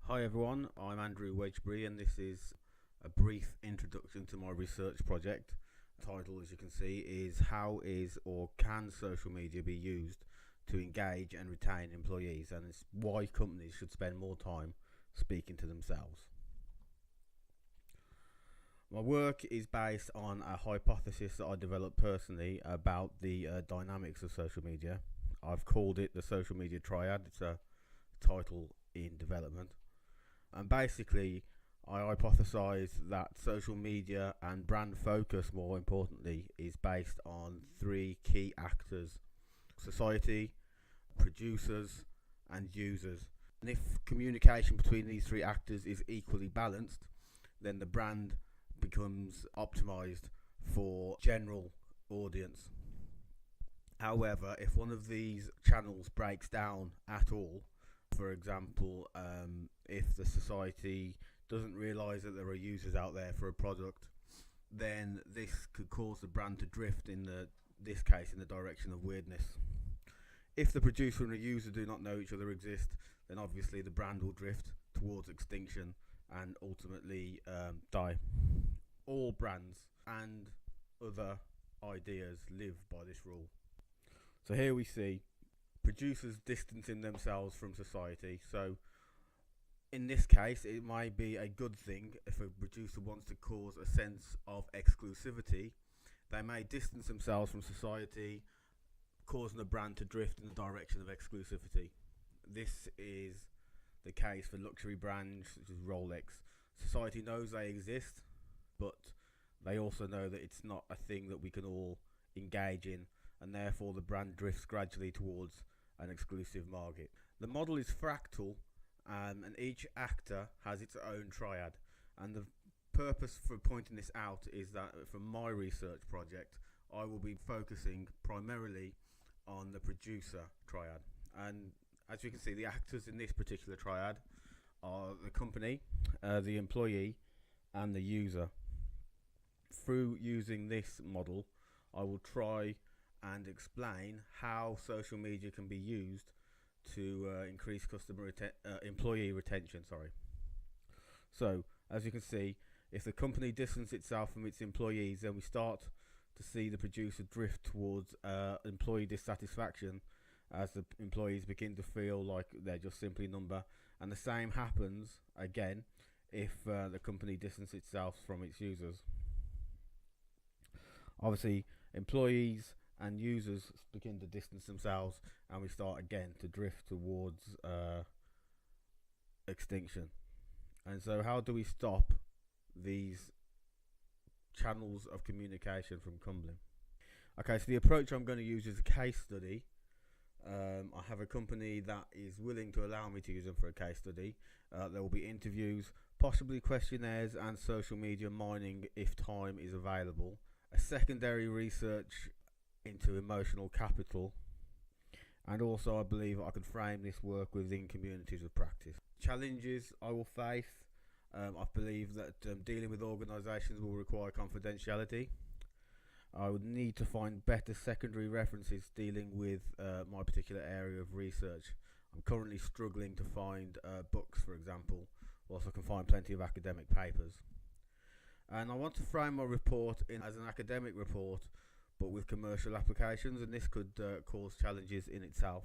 Hi everyone, I'm Andrew Wedgbury and this is a brief introduction to my research project. The title, as you can see, is How is or can social media be used to engage and retain employees, and it's why companies should spend more time speaking to themselves. My work is based on a hypothesis that I developed personally about the dynamics of social media. I've called it the social media triad. It's a title in development. And basically, I hypothesize that social media and brand focus, more importantly, is based on three key actors: society, producers, and users. And if communication between these three actors is equally balanced, then the brand becomes optimized for general audience. However, if one of these channels breaks down at all, for example, if the society doesn't realize that there are users out there for a product, then this could cause the brand to drift in this case in the direction of weirdness. If the producer and the user do not know each other exist, then obviously the brand will drift towards extinction and ultimately die. All brands and other ideas live by this rule. So here we see producers distancing themselves from society. So in this case, it might be a good thing if a producer wants to cause a sense of exclusivity. They may distance themselves from society, causing the brand to drift in the direction of exclusivity. This is the case for luxury brands such as Rolex. Society knows they exist, but they also know that it's not a thing that we can all engage in, and therefore the brand drifts gradually towards an exclusive market. The model is fractal, and each actor has its own triad. And the purpose for pointing this out is that for my research project, I will be focusing primarily on the producer triad. And as you can see, the actors in this particular triad are the company, the employee, and the user. Through using this model, I will try and explain how social media can be used to increase employee retention. So, as you can see, if the company distances itself from its employees, then we start to see the producer drift towards employee dissatisfaction as the employees begin to feel like they're just simply a number. And the same happens again if the company distances itself from its users. Obviously, employees and users begin to distance themselves, and we start again to drift towards extinction. And so how do we stop these channels of communication from crumbling? Okay, so the approach I'm going to use is a case study. I have a company that is willing to allow me to use them for a case study. There will be interviews, possibly questionnaires, and social media mining if time is available. A secondary research into emotional capital, and also I believe I could frame this work within communities of practice. Challenges I will face: I believe that dealing with organisations will require confidentiality. I would need to find better secondary references dealing with my particular area of research. I'm currently struggling to find books, for example, whilst I can find plenty of academic papers. And I want to frame my report as an academic report, but with commercial applications, and this could cause challenges in itself.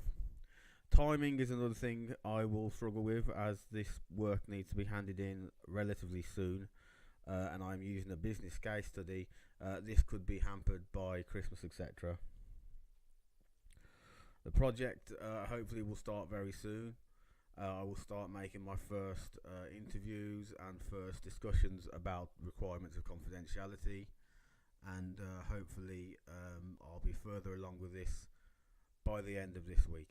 Timing is another thing I will struggle with, as this work needs to be handed in relatively soon, and I'm using a business case study. This could be hampered by Christmas, etc. The project hopefully will start very soon. I will start making my first interviews and first discussions about requirements of confidentiality, and hopefully I'll be further along with this by the end of this week.